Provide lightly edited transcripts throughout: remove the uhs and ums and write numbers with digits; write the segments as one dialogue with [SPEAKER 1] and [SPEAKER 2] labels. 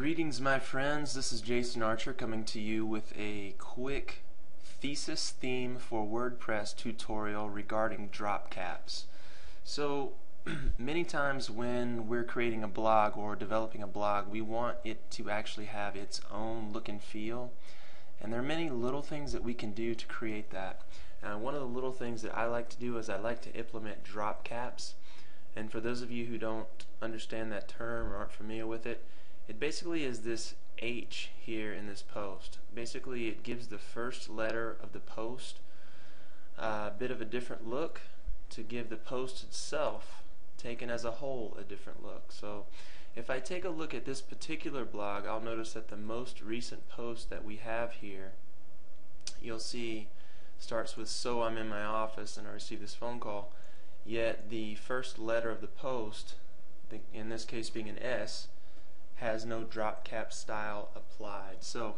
[SPEAKER 1] Greetings, my friends. This is Jason Archer coming to you with a quick thesis theme for WordPress tutorial regarding drop caps. So many times when we're creating a blog or developing a blog, we want it to actually have its own look and feel, and there are many little things that we can do to create that. One of the little things that I like to do is I like to implement drop caps. And for those of you who don't understand that term or aren't familiar with it, it basically is this H here in this post. Basically it gives the first letter of the post a bit of a different look to give the post itself, taken as a whole, a different look. So if I take a look at this particular blog, I'll notice that the most recent post that we have here, you'll see, starts with "So I'm in my office and I received this phone call," yet the first letter of the post, in this case being an S, has no drop cap style applied. So,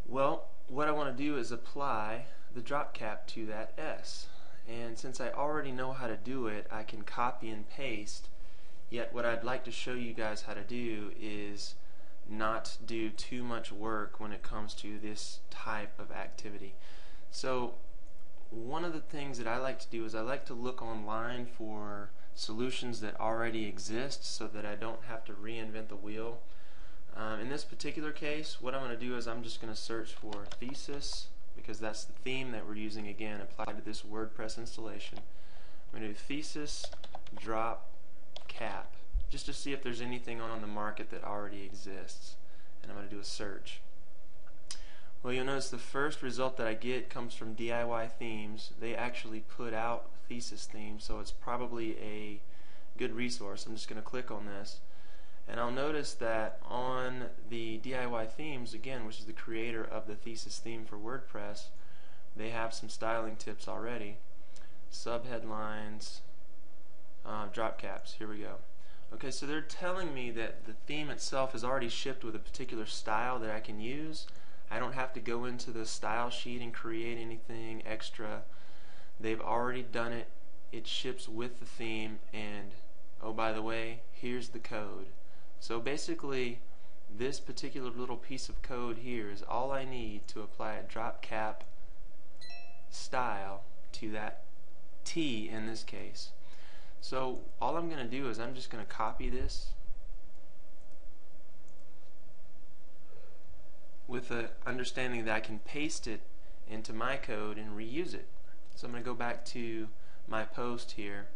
[SPEAKER 1] well, what I want to do is apply the drop cap to that S. And since I already know how to do it, I can copy and paste. Yet what I'd like to show you guys how to do is not do too much work when it comes to this type of activity. So one of the things that I like to do is I like to look online for solutions that already exist so that I don't have to reinvent the wheel. In this particular case, what I'm going to do is I'm just going to search for Thesis, because that's the theme that we're using, again, applied to this WordPress installation. I'm going to do Thesis drop cap, just to see if there's anything on the market that already exists. And I'm going to do a search. Well, you'll notice the first result that I get comes from DIY Themes. They actually put out Thesis themes, so it's probably a good resource. I'm just going to click on this, and I'll notice that on the DIY Themes, again, which is the creator of the Thesis theme for WordPress, they have some styling tips already. Subheadlines, drop caps. Here we go. Okay, so they're telling me that the theme itself is already shipped with a particular style that I can use. I don't have to go into the style sheet and create anything extra. They've already done it. It ships with the theme, and oh, by the way, here's the code. So basically this particular little piece of code here is all I need to apply a drop cap style to that T in this case. So all I'm going to do is I'm just going to copy this with the understanding that I can paste it into my code and reuse it. So I'm going to go back to my post here,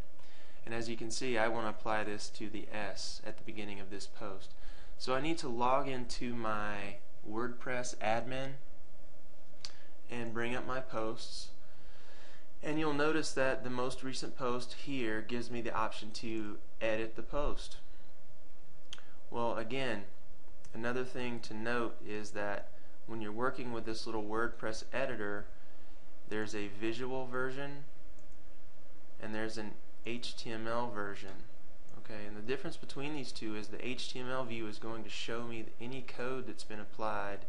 [SPEAKER 1] and as you can see, I want to apply this to the S at the beginning of this post. So I need to log into my WordPress admin and bring up my posts, and you'll notice that the most recent post here gives me the option to edit the post. Well, again, another thing to note is that when you're working with this little WordPress editor, there's a visual version and there's an HTML version. Okay, and the difference between these two is the HTML view is going to show me any code that's been applied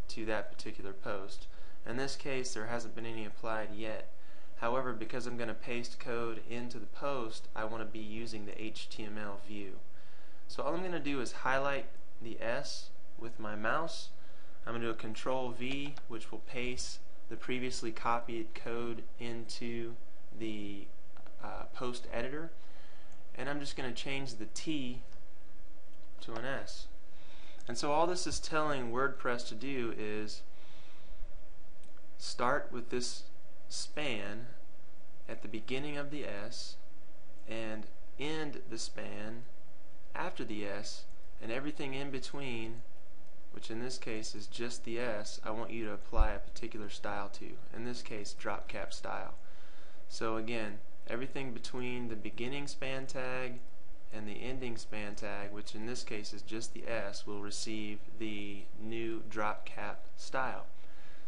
[SPEAKER 1] to that particular post. In this case, there hasn't been any applied yet. However, because I'm going to paste code into the post, I want to be using the HTML view. So all I'm going to do is highlight the S with my mouse. I'm going to do a Control V, which will paste the previously copied code into the post editor, and I'm just going to change the T to an S. And so all this is telling WordPress to do is start with this span at the beginning of the S and end the span after the S, and everything in between, which in this case is just the S, I want you to apply a particular style to. In this case, drop cap style. So again, everything between the beginning span tag and the ending span tag, which in this case is just the S, will receive the new drop cap style.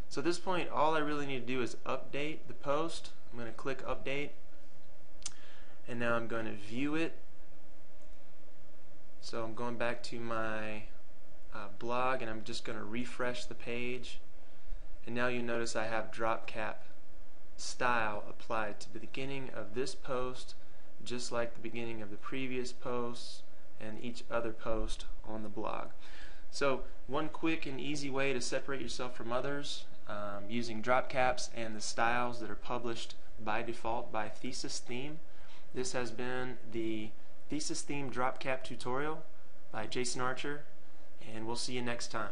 [SPEAKER 1] So at this point, all I really need to do is update the post. I'm going to click update, and now I'm going to view it. So I'm going back to my blog, and I'm just going to refresh the page, and now you notice I have drop cap style applied to the beginning of this post, just like the beginning of the previous posts and each other post on the blog. So one quick and easy way to separate yourself from others using drop caps and the styles that are published by default by Thesis theme. This has been the Thesis theme drop cap tutorial by Jason Archer, and we'll see you next time.